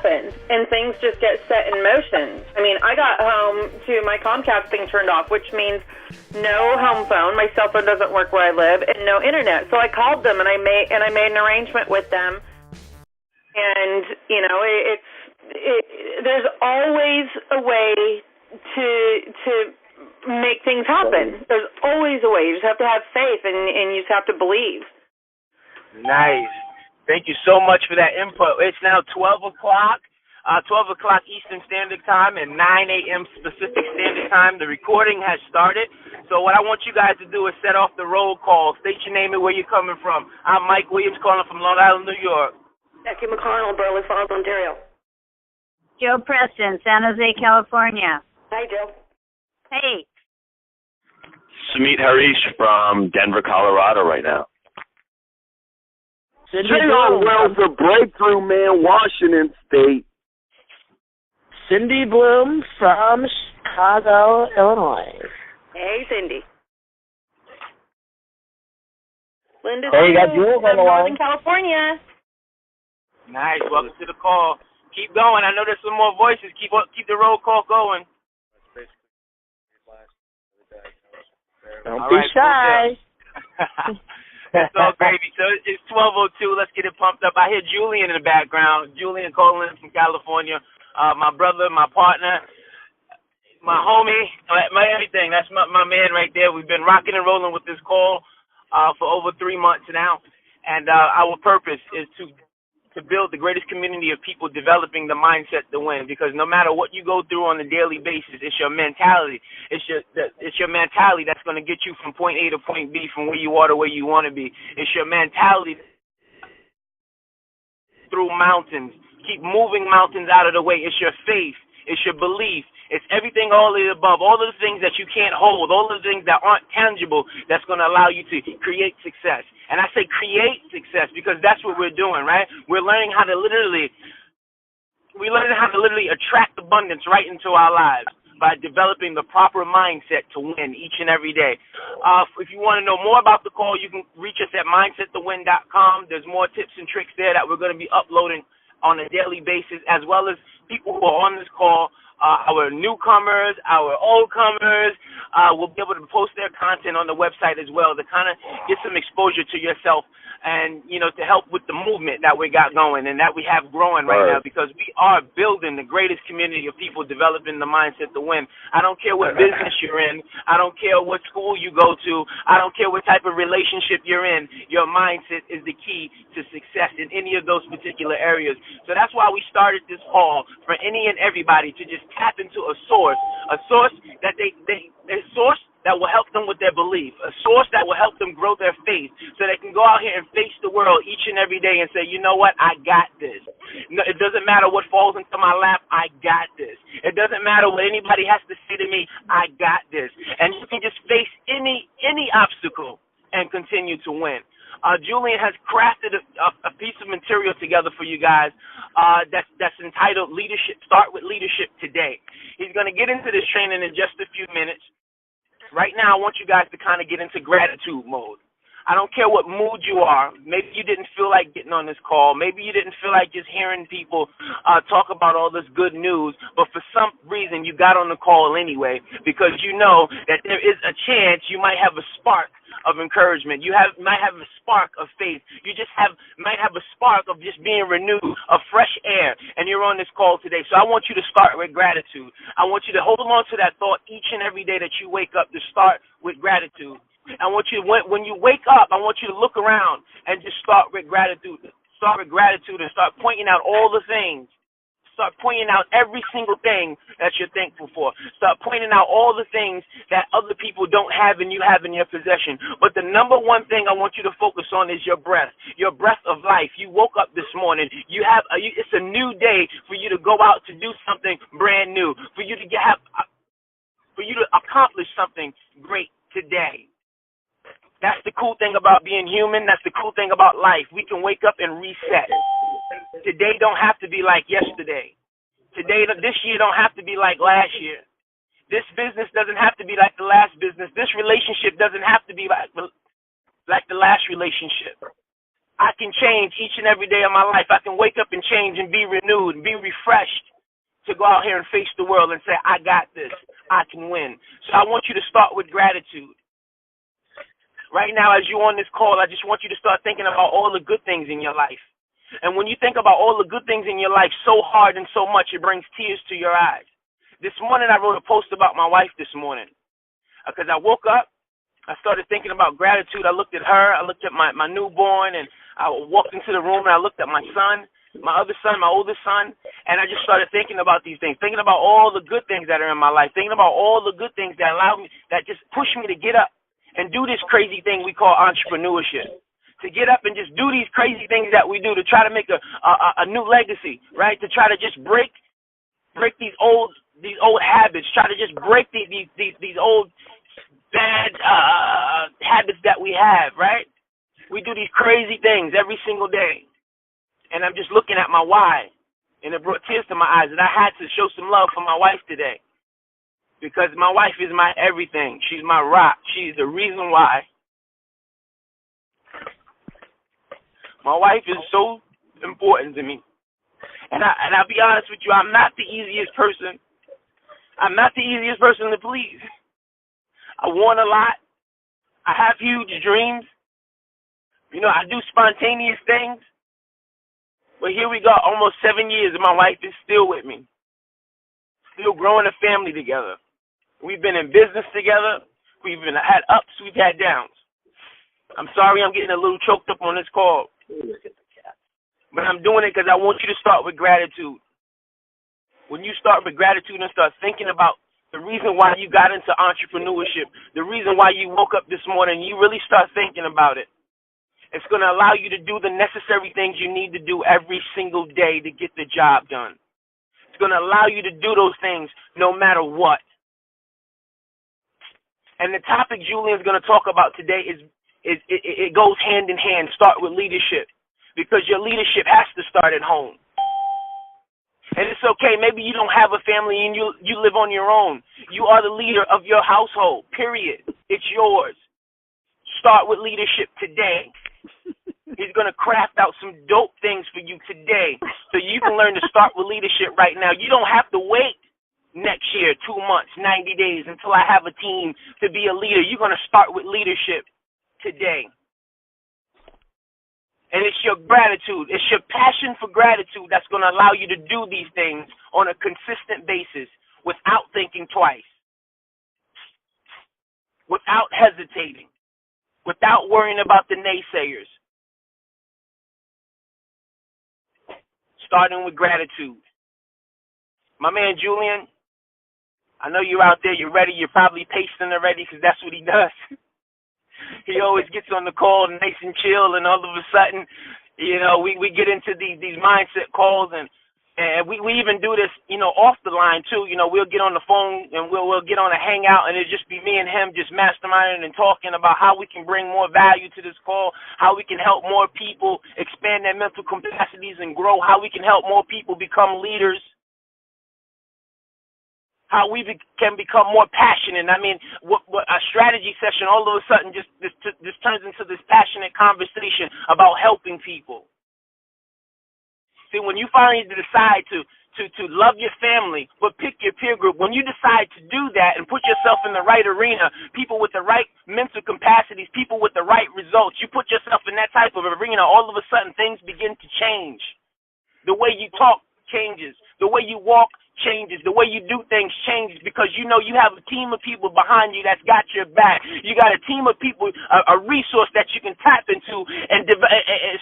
happens, and things just get set in motion. I mean, I got home to my Comcast thing turned off, which means no home phone. My cell phone doesn't work where I live, and no internet. So I called them, and I made an arrangement with them. And you know, there's always a way to make things happen. There's always a way. You just have to have faith, and you just have to believe. Nice. Thank you so much for that input. It's now 12 o'clock Eastern Standard Time and 9 a.m. Pacific Standard Time. The recording has started. So what I want you guys to do is set off the roll call. State your name and where you're coming from. I'm Mike Williams calling from Long Island, New York. Becky McConnell, Burley Falls, Ontario. Joe Preston, San Jose, California. Hi, Joe. Hey. Sumit Harish from Denver, Colorado right now. J.R. Wells, the Breakthrough Man, Washington State. Cindy Bloom from Chicago, Illinois. Hey, Cindy. Linda, you got Jules on the line. Northern California. Nice. Welcome to the call. Keep going. I know there's some more voices. Keep the roll call going. Don't be shy. It's all gravy. So it's 12:02. Let's get it pumped up. I hear Julian in the background. Julian calling in from California. My brother, my partner, my homie, my everything. That's my man right there. We've been rocking and rolling with this call for over 3 months now. And our purpose is to build the greatest community of people developing the mindset to win. Because no matter what you go through on a daily basis, it's your mentality. It's your mentality that's going to get you from point A to point B, from where you are to where you want to be. It's your mentality through mountains. Keep moving mountains out of the way. It's your faith. It's your belief. It's everything, all of the above, all of the things that you can't hold, all of the things that aren't tangible that's going to allow you to create success. And I say create success because that's what we're doing, right? We're learning how to literally attract abundance right into our lives by developing the proper mindset to win each and every day. If you want to know more about the call, you can reach us at mindsettowin.com. There's more tips and tricks there that we're going to be uploading on a daily basis, as well as people who are on this call, our newcomers, our oldcomers, will be able to post their content on the website as well to kind of get some exposure to yourself and, you know, to help with the movement that we got going and that we have growing right now, because we are building the greatest community of people developing the mindset to win. I don't care what business you're in. I don't care what school you go to. I don't care what type of relationship you're in. Your mindset is the key to success in any of those particular areas. So that's why we started this call for any and everybody to just tap into a source that a source that will help them with their belief, a source that will help them grow their faith so they can go out here and face the world each and every day and say, you know what, I got this. No, it doesn't matter what falls into my lap, I got this. It doesn't matter what anybody has to say to me, I got this. And you can just face any obstacle and continue to win. Julian has crafted a piece of material together for you guys that's entitled Leadership. Start with Leadership Today. He's going to get into this training in just a few minutes. Right now, I want you guys to kind of get into gratitude mode. I don't care what mood you are. Maybe you didn't feel like getting on this call. Maybe you didn't feel like just hearing people talk about all this good news. But for some reason, you got on the call anyway because you know that there is a chance you might have a spark of encouragement. You might have a spark of faith. You just might have a spark of just being renewed, of fresh air, and you're on this call today. So I want you to start with gratitude. I want you to hold on to that thought each and every day that you wake up, to start with gratitude. I want you, when you wake up, I want you to look around and just start with gratitude. Start with gratitude and start pointing out all the things. Start pointing out every single thing that you're thankful for. Start pointing out all the things that other people don't have and you have in your possession. But the number one thing I want you to focus on is your breath of life. You woke up this morning. It's a new day for you to go out to do something brand new, for you to accomplish something great today. That's the cool thing about being human. That's the cool thing about life. We can wake up and reset. Today don't have to be like yesterday. This year don't have to be like last year. This business doesn't have to be like the last business. This relationship doesn't have to be like the last relationship. I can change each and every day of my life. I can wake up and change and be renewed and be refreshed to go out here and face the world and say, I got this. I can win. So I want you to start with gratitude. Right now, as you're on this call, I just want you to start thinking about all the good things in your life. And when you think about all the good things in your life so hard and so much, it brings tears to your eyes. This morning, I wrote a post about my wife this morning because I woke up. I started thinking about gratitude. I looked at her. I looked at my newborn, and I walked into the room, and I looked at my son, my other son, my oldest son, and I just started thinking about these things, thinking about all the good things that are in my life, thinking about all the good things that allow me, that just push me to get up and do this crazy thing we call entrepreneurship. To get up and just do these crazy things that we do to try to make a new legacy, right? To try to just break these old habits, try to just break these old bad habits that we have, right? We do these crazy things every single day. And I'm just looking at my why, and it brought tears to my eyes. And I had to show some love for my wife today, because my wife is my everything. She's my rock. She's the reason why. My wife is so important to me. And I'll be honest with you, I'm not the easiest person. I'm not the easiest person to please. I want a lot. I have huge dreams. You know, I do spontaneous things. But here we go, almost 7 years, and my wife is still with me. Still growing a family together. We've been in business together. We've had ups, we've had downs. I'm sorry I'm getting a little choked up on this call. But I'm doing it because I want you to start with gratitude. When you start with gratitude and start thinking about the reason why you got into entrepreneurship, the reason why you woke up this morning, you really start thinking about it. It's going to allow you to do the necessary things you need to do every single day to get the job done. It's going to allow you to do those things no matter what. And the topic Julian's going to talk about today it goes hand in hand. Start with leadership, because your leadership has to start at home. And it's okay. Maybe you don't have a family and you live on your own. You are the leader of your household, period. It's yours. Start with leadership today. He's going to craft out some dope things for you today so you can learn to start with leadership right now. You don't have to wait next year, 2 months, 90 days until I have a team to be a leader. You're going to start with leadership today. And it's your gratitude. It's your passion for gratitude that's going to allow you to do these things on a consistent basis without thinking twice, without hesitating, without worrying about the naysayers. Starting with gratitude. My man Julian, I know you're out there, you're ready, you're probably pacing already because that's what he does. He always gets on the call nice and chill, and all of a sudden, you know, we get into these mindset calls, and we even do this, you know, off the line too. You know, we'll get on the phone and we'll get on a hangout, and it'll just be me and him just masterminding and talking about how we can bring more value to this call, how we can help more people expand their mental capacities and grow, how we can help more people become leaders, how we can become more passionate. I mean, what a strategy session all of a sudden just turns into this passionate conversation about helping people. See, when you finally decide to love your family, but pick your peer group, when you decide to do that and put yourself in the right arena, people with the right mental capacities, people with the right results, you put yourself in that type of arena, all of a sudden things begin to change. The way you talk changes. The way you walk changes. The way you do things changes, because you know you have a team of people behind you that's got your back. You got a team of people, a resource that you can tap into and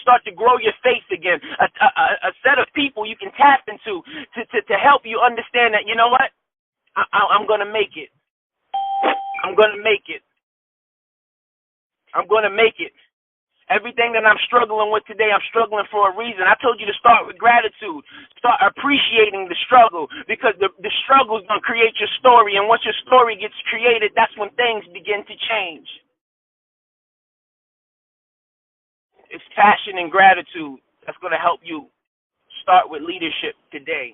start to grow your faith again. A set of people you can tap into to help you understand that, you know what, I'm going to make it. I'm going to make it. I'm going to make it. Everything that I'm struggling with today, I'm struggling for a reason. I told you to start with gratitude. Start appreciating the struggle, because the struggle is going to create your story. And once your story gets created, that's when things begin to change. It's passion and gratitude that's going to help you start with leadership today.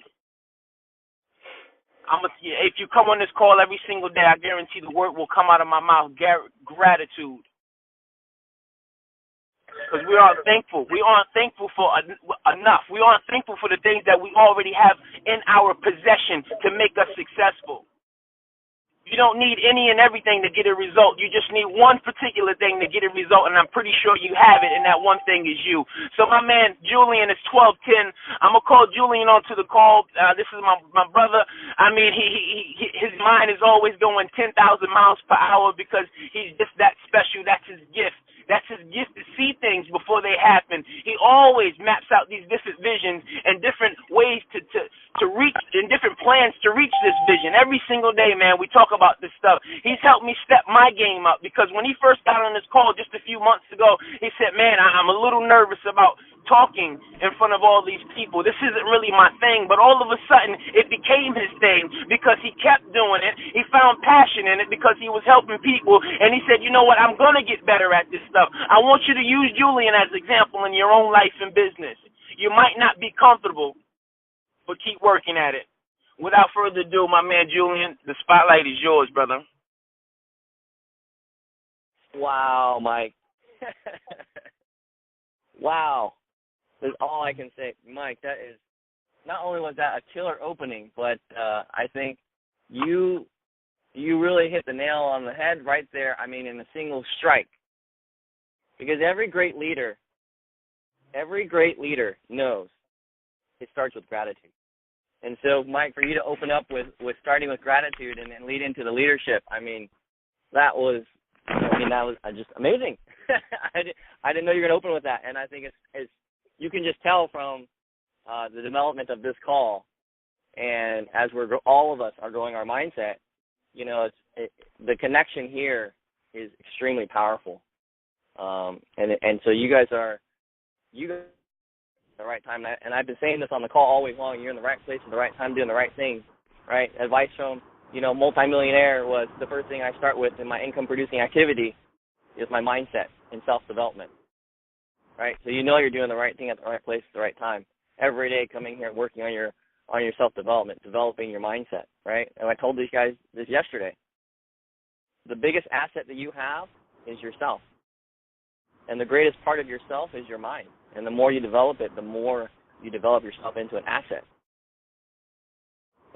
If you come on this call every single day, I guarantee the word will come out of my mouth. Gratitude. because we aren't thankful. We aren't thankful for enough. We aren't thankful for the things that we already have in our possession to make us successful. You don't need any and everything to get a result. You just need one particular thing to get a result, and I'm pretty sure you have it, and that one thing is you. So my man Julian is 1210. I'm going to call Julian onto the call. This is my brother. I mean, his mind is always going 10,000 miles per hour because he's just that special. That's his gift. That's his gift to see things before they happen. He always maps out these different visions and different ways to reach, and different plans to reach this vision. Every single day, man, we talk about this stuff. He's helped me step my game up because when he first got on this call just a few months ago, he said, man, I'm a little nervous about talking in front of all these people. This isn't really my thing, but all of a sudden it became his thing because he kept doing it. He found passion in it because he was helping people, and he said, you know what, I'm going to get better at this stuff. I want you to use Julian as an example in your own life and business. You might not be comfortable, but keep working at it. Without further ado, my man Julian, the spotlight is yours, brother. Wow, Mike. Wow. That's all I can say. Mike, that is, not only was that a killer opening, but I think you really hit the nail on the head right there, I mean, in a single strike. Because every great leader knows it starts with gratitude. And so, Mike, for you to open up with starting with gratitude and then lead into the leadership, I mean, that was just amazing. I didn't know you were going to open with that. And I think it's you can just tell from the development of this call, and as all of us are growing our mindset, you know, the connection here is extremely powerful. And so you guys are at the right time. And I've been saying this on the call all week long. You're in the right place at the right time, doing the right things, right? Advice from, multimillionaire was the first thing I start with in my income-producing activity is my mindset and self-development, right? So you're doing the right thing at the right place at the right time. Every day coming here and working on your self-development, developing your mindset, right? And I told these guys this yesterday. The biggest asset that you have is yourself. And the greatest part of yourself is your mind. And the more you develop it, the more you develop yourself into an asset.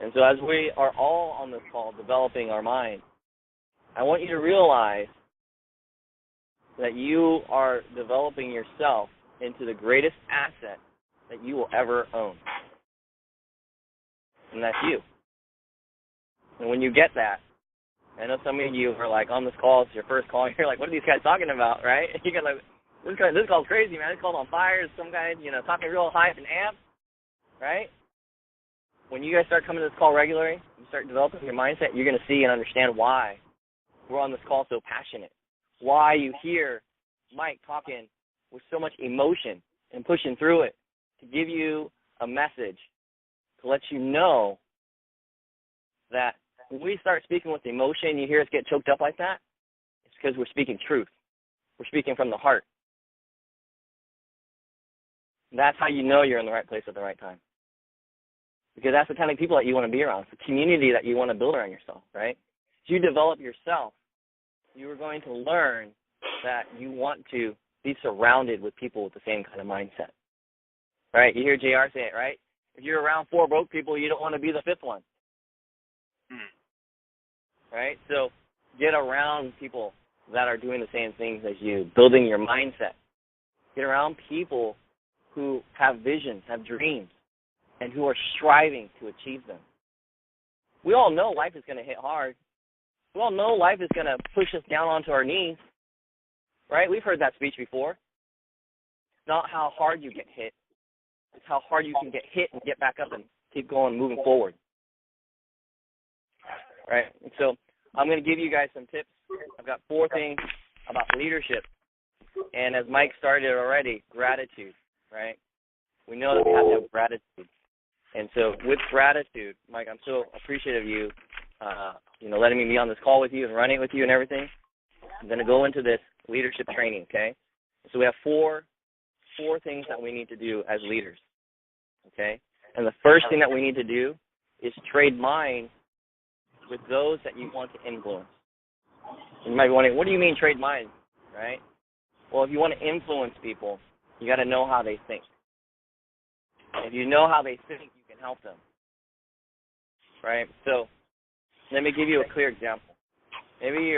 And so as we are all on this call developing our mind, I want you to realize that you are developing yourself into the greatest asset that you will ever own. And that's you. And when you get that, I know some of you are like on this call, it's your first call, and you're like, what are these guys talking about, right? And you get like, this call's crazy, man. This call's on fire. Some guy, talking real hype and amp, right? When you guys start coming to this call regularly, you start developing your mindset, you're going to see and understand why we're on this call so passionate, why you hear Mike talking with so much emotion and pushing through it to give you a message to let you know that when we start speaking with emotion, you hear us get choked up like that, it's because we're speaking truth. We're speaking from the heart. That's how you know you're in the right place at the right time. Because that's the kind of people that you want to be around. It's the community that you want to build around yourself, right? As you develop yourself, you are going to learn that you want to be surrounded with people with the same kind of mindset, right? You hear JR say it, right? If you're around 4 broke people, you don't want to be the 5th one, right? So get around people that are doing the same things as you, building your mindset. Get around people who have visions, have dreams, and who are striving to achieve them. We all know life is going to hit hard. We all know life is going to push us down onto our knees, right? We've heard that speech before. It's not how hard you get hit. It's how hard you can get hit and get back up and keep going, moving forward, right? And so I'm going to give you guys some tips. I've got 4 things about leadership. And as Mike started already, gratitude, right? We know that we have to have gratitude. And so with gratitude, Mike, I'm so appreciative of you, letting me be on this call with you and running it with you and everything. I'm going to go into this leadership training, okay? So we have four things that we need to do as leaders, okay? And the first thing that we need to do is trade minds with those that you want to influence. You might be wondering, what do you mean trade minds, right? Well, if you want to influence people, you got to know how they think. If you know how they think, you can help them, right? So let me give you a clear example. Maybe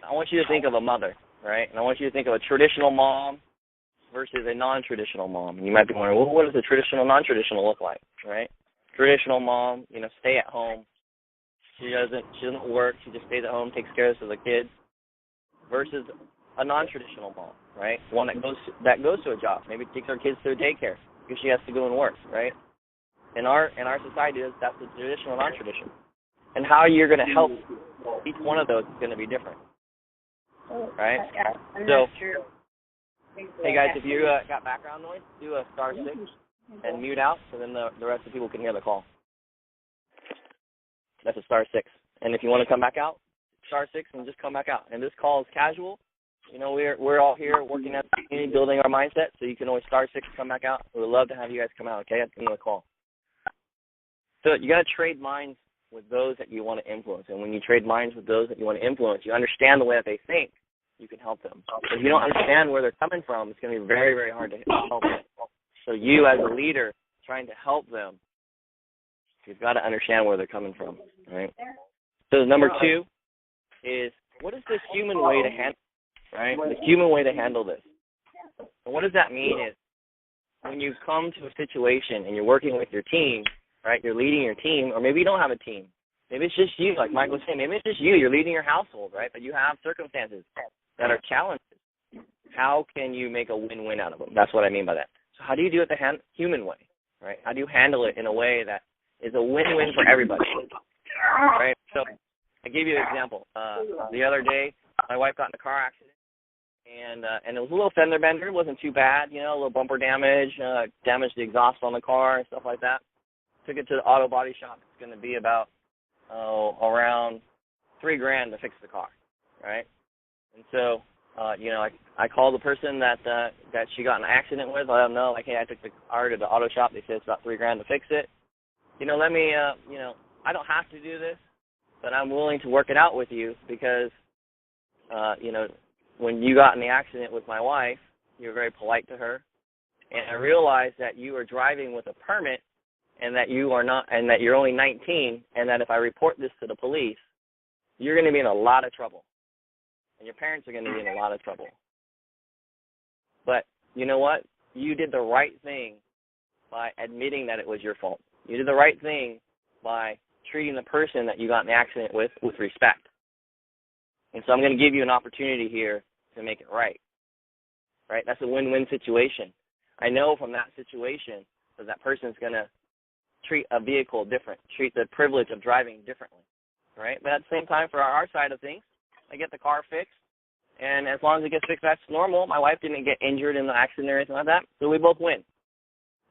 I want you to think of a mother, right? And I want you to think of a traditional mom versus a non-traditional mom. And you might be wondering, well, what does a traditional, non-traditional look like, right? Traditional mom, stay at home. She doesn't work. She just stays at home, takes care of the kids. Versus a non-traditional mom, right? One that goes to a job. Maybe takes her kids to daycare because she has to go and work, right? In our society, that's the traditional, non-traditional. And how you're going to help each one of those is going to be different, right? So, hey guys, if you got background noise, do a *6 and mute out, so then the rest of the people can hear the call. That's a *6. And if you want to come back out, *6 and just come back out. And this call is casual. We're all here working at the community, building our mindset, so you can always *6 and come back out. We would love to have you guys come out, okay, at the end of the call. So you got to trade minds with those that you want to influence. And when you trade minds with those that you want to influence, you understand the way that they think, you can help them. If you don't understand where they're coming from, it's going to be very, very hard to help them. So you as a leader trying to help them, you've got to understand where they're coming from, right? So number 2 is, what is the human way to handle this, right? The human way to handle this. And what does that mean is, when you come to a situation and you're working with your team, right, you're leading your team, or maybe you don't have a team. Maybe it's just you, like Mike was saying. Maybe it's just you're leading your household, right, but you have circumstances that are challenges. How can you make a win-win out of them? That's what I mean by that. So how do you do it the human way, right? How do you handle it in a way that is a win-win for everybody, right? So I gave you an example. The other day, my wife got in a car accident, and it was a little fender bender. It wasn't too bad, a little bumper damage, damaged the exhaust on the car and stuff like that. Took it to the auto body shop. It's going to be about around $3,000 to fix the car, right? And so, I called the person that she got in an accident with. I let them know, like, hey, I took the car to the auto shop. They said it's about $3,000 to fix it. Let me, I don't have to do this, but I'm willing to work it out with you because, when you got in the accident with my wife, you were very polite to her, and I realized that you were driving with a permit, and that you are not, and that you're only 19, and that if I report this to the police, you're going to be in a lot of trouble, and your parents are going to be in a lot of trouble. But you know what? You did the right thing by admitting that it was your fault. You did the right thing by treating the person that you got in the accident with respect. And so I'm going to give you an opportunity here to make it right. Right? That's a win-win situation. I know from that situation that person's going to treat a vehicle different, treat the privilege of driving differently, right? But at the same time, for our side of things, I get the car fixed, and as long as it gets fixed, that's normal. My wife didn't get injured in the accident or anything like that, so we both win,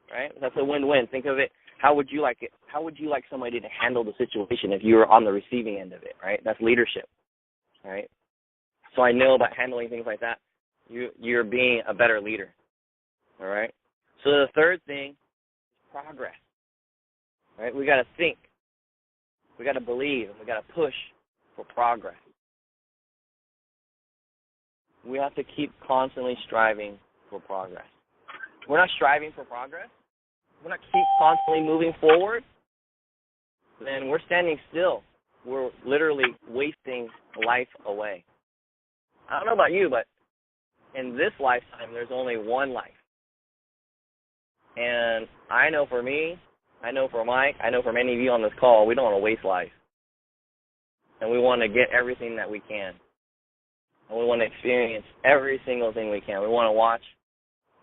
right? That's a win-win. Think of it, how would you like it? How would you like somebody to handle the situation if you were on the receiving end of it, right? That's leadership, right? So I know about handling things like that. You're being a better leader, all right? So the third thing is progress. Right? We got to think. We got to believe. And we got to push for progress. We have to keep constantly striving for progress. If we're not striving for progress, if we're not keep constantly moving forward, then we're standing still. We're literally wasting life away. I don't know about you, but in this lifetime, there's only one life. And I know for me, I know for Mike, I know for many of you on this call, we don't want to waste life. And we want to get everything that we can. And we want to experience every single thing we can. We want to watch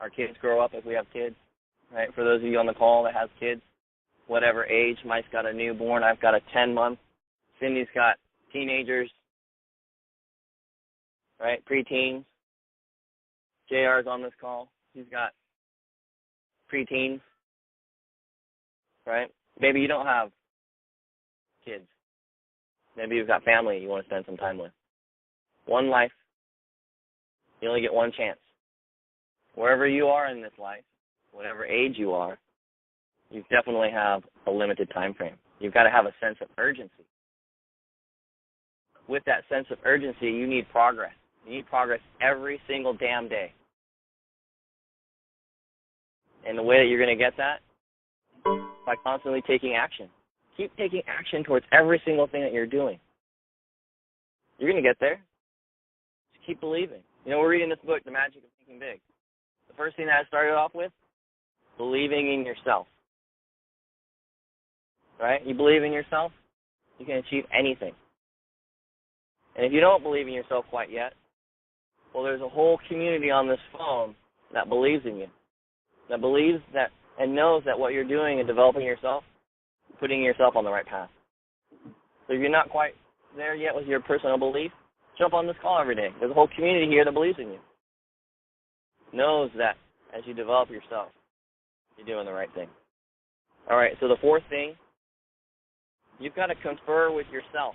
our kids grow up if we have kids, right? For those of you on the call that have kids, whatever age, Mike's got a newborn, I've got a 10-month, Cindy's got teenagers, right, preteens. JR's on this call. He's got preteens. Right? Maybe you don't have kids. Maybe you've got family you want to spend some time with. One life. You only get one chance. Wherever you are in this life, whatever age you are, you definitely have a limited time frame. You've got to have a sense of urgency. With that sense of urgency, you need progress. You need progress every single damn day. And the way that you're going to get that, by constantly taking action. Keep taking action towards every single thing that you're doing. You're going to get there. Just keep believing. You know, we're reading this book, The Magic of Thinking Big. The first thing that I started off with, believing in yourself. Right? You believe in yourself, you can achieve anything. And if you don't believe in yourself quite yet, well, there's a whole community on this phone that believes in you, that believes that and knows that what you're doing and developing yourself, putting yourself on the right path. So if you're not quite there yet with your personal belief, jump on this call every day. There's a whole community here that believes in you, knows that as you develop yourself, you're doing the right thing. All right, so the fourth thing, you've got to confer with yourself.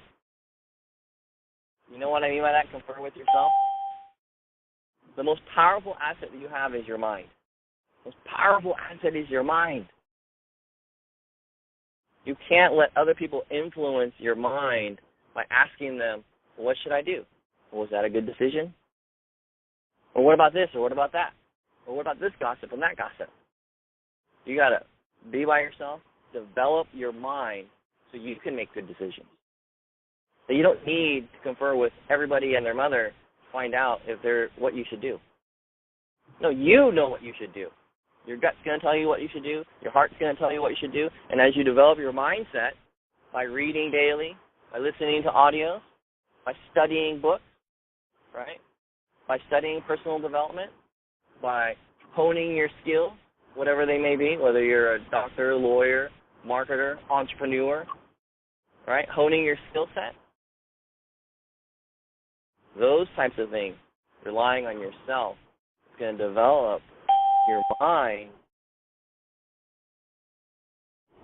You know what I mean by that, confer with yourself? The most powerful asset that you have is your mind. The most powerful asset is your mind. You can't let other people influence your mind by asking them, well, what should I do? Well, was that a good decision? Or what about this, or what about that? Or what about this gossip and that gossip? You got to be by yourself, develop your mind so you can make good decisions. So you don't need to confer with everybody and their mother to find out if they're what you should do. No, you know what you should do. Your gut's going to tell you what you should do. Your heart's going to tell you what you should do. And as you develop your mindset by reading daily, by listening to audio, by studying books, right? By studying personal development, by honing your skills, whatever they may be, whether you're a doctor, lawyer, marketer, entrepreneur, right? Honing your skill set. Those types of things, relying on yourself, is going to develop your mind.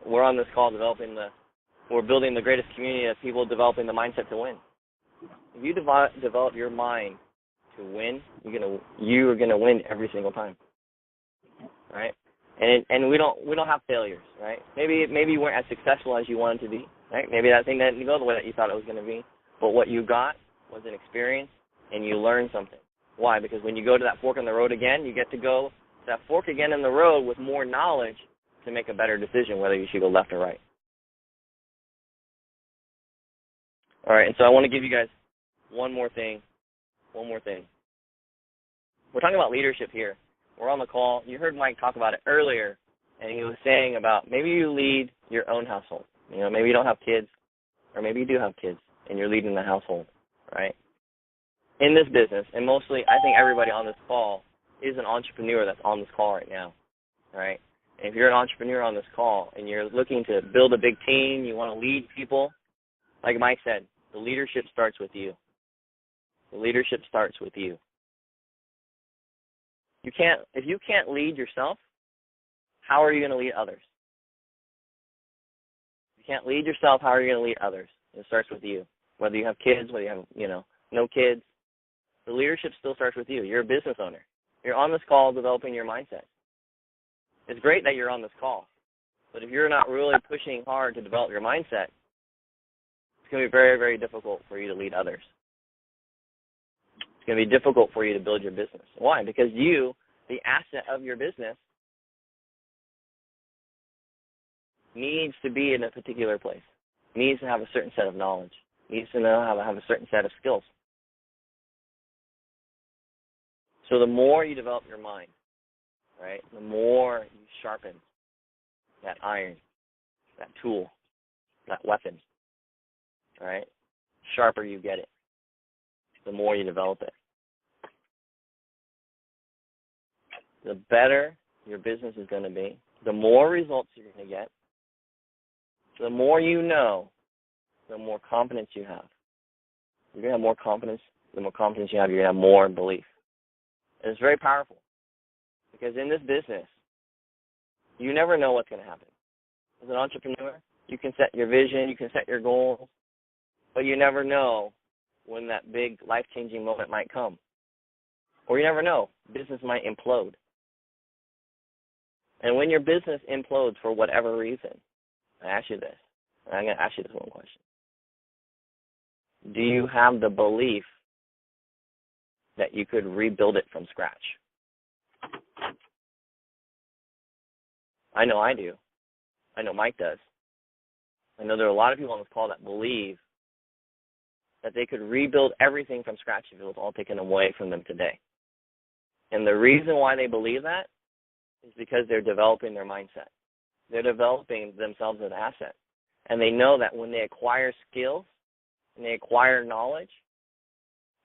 We're on this call we're building the greatest community of people developing the mindset to win. If you develop your mind to win, you are gonna win every single time, right? And we don't have failures, right? Maybe you weren't as successful as you wanted to be, right? Maybe that thing didn't go the way that you thought it was going to be, but what you got was an experience, and you learned something. Why? Because when you go to that fork in the road again, you get to go to that fork again in the road with more knowledge to make a better decision whether you should go left or right. All right, and so I want to give you guys one more thing. We're talking about leadership here. We're on the call. You heard Mike talk about it earlier, and he was saying about maybe you lead your own household. You know, maybe you don't have kids, or maybe you do have kids, and you're leading the household, right? In this business, and mostly I think everybody on this call is an entrepreneur that's on this call right now, right? And if you're an entrepreneur on this call and you're looking to build a big team, you want to lead people, like Mike said, the leadership starts with you. The leadership starts with you. If you can't lead yourself, how are you going to lead others? If you can't lead yourself, how are you going to lead others? It starts with you. Whether you have kids, whether you have, no kids, the leadership still starts with you. You're a business owner. You're on this call developing your mindset. It's great that you're on this call, but if you're not really pushing hard to develop your mindset, it's going to be very, very difficult for you to lead others. It's going to be difficult for you to build your business. Why? Because you, the asset of your business, needs to be in a particular place, needs to have a certain set of knowledge, needs to know how to have a certain set of skills. So the more you develop your mind, right, the more you sharpen that iron, that tool, that weapon, right, sharper you get it, the more you develop it. The better your business is going to be, the more results you're going to get, the more you know, the more confidence you have. You're going to have more confidence. The more confidence you have, you're going to have more belief. And it's very powerful because in this business, you never know what's going to happen. As an entrepreneur, you can set your vision, you can set your goals, but you never know when that big life-changing moment might come. Or you never know, business might implode. And when your business implodes for whatever reason, I ask you this, and I'm going to ask you this one question. Do you have the belief that you could rebuild it from scratch? I know I do. I know Mike does. I know there are a lot of people on this call that believe that they could rebuild everything from scratch if it was all taken away from them today. And the reason why they believe that is because they're developing their mindset. They're developing themselves as an asset. And they know that when they acquire skills and they acquire knowledge,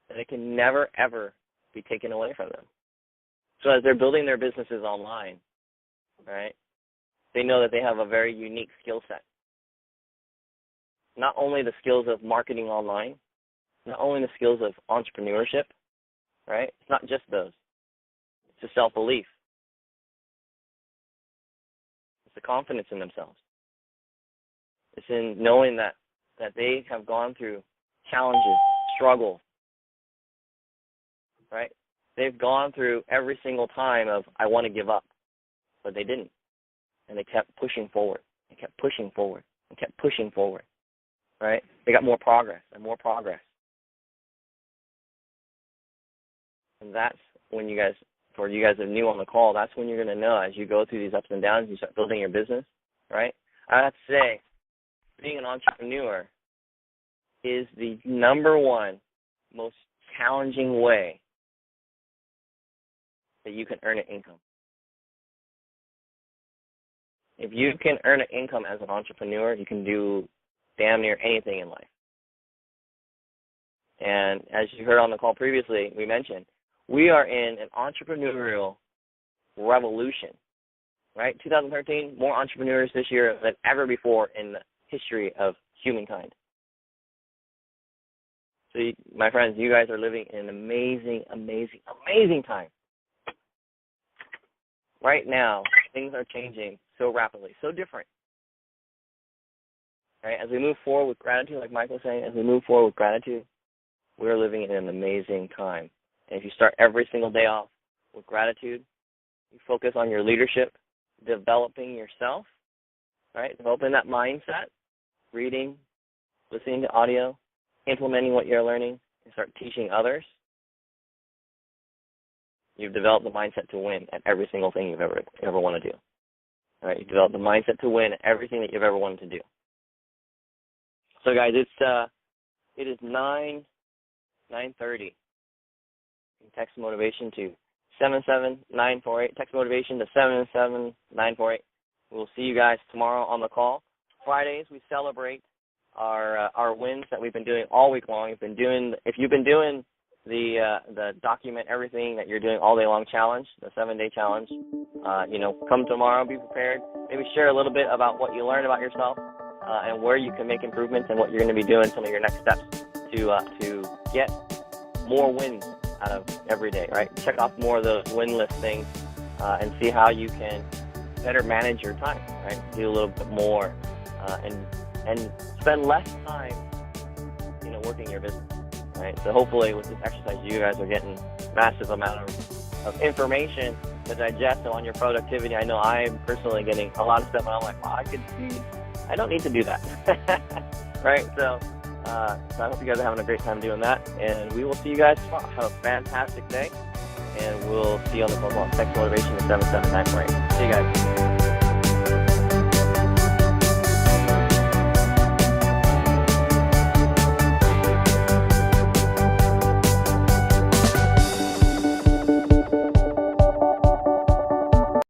that it can never, ever be taken away from them. So as they're building their businesses online, right, they know that they have a very unique skill set. Not only the skills of marketing online, not only the skills of entrepreneurship, right? It's not just those. It's the self-belief. It's the confidence in themselves. It's in knowing that they have gone through challenges, struggles, right? They've gone through every single time of, I want to give up, but they didn't. And they kept pushing forward. They kept pushing forward and kept pushing forward, right? They got more progress and more progress. And that's when you guys, for you guys that are new on the call, that's when you're going to know as you go through these ups and downs, you start building your business, right? I have to say, being an entrepreneur is the number one most challenging way that you can earn an income. If you can earn an income as an entrepreneur, you can do damn near anything in life. And as you heard on the call previously, we mentioned, we are in an entrepreneurial revolution, right? 2013, more entrepreneurs this year than ever before in the history of humankind. So, my friends, you guys are living in an amazing, amazing, amazing time. Right now, things are changing so rapidly, so different. Right? As we move forward with gratitude, like Mike was saying, as we move forward with gratitude, we're living in an amazing time. And if you start every single day off with gratitude, you focus on your leadership, developing yourself, right? Developing that mindset, reading, listening to audio, implementing what you're learning, and start teaching others. You've developed the mindset to win at every single thing you've ever want to do. All right, you've developed the mindset to win at everything that you've ever wanted to do. So, guys, it is 9:30. You can text motivation to 77948. Text motivation to 77948. We'll see you guys tomorrow on the call. Fridays we celebrate our wins that we've been doing all week long. If you've been doing the document everything that you're doing all day long challenge, the 7-day challenge, come tomorrow, be prepared. Maybe share a little bit about what you learned about yourself and where you can make improvements and what you're going to be doing, some of your next steps to get more wins out of every day, right? Check off more of those win list things and see how you can better manage your time, right? Do a little bit more and spend less time, working your business, right? So hopefully with this exercise, you guys are getting massive amount of information to digest on your productivity. I know I'm personally getting a lot of stuff, and I'm like, wow, I don't need to do that, right? So I hope you guys are having a great time doing that, and we will see you guys tomorrow. Have a fantastic day, and we'll see you on the phone call. Text motivation to 77948. See you guys.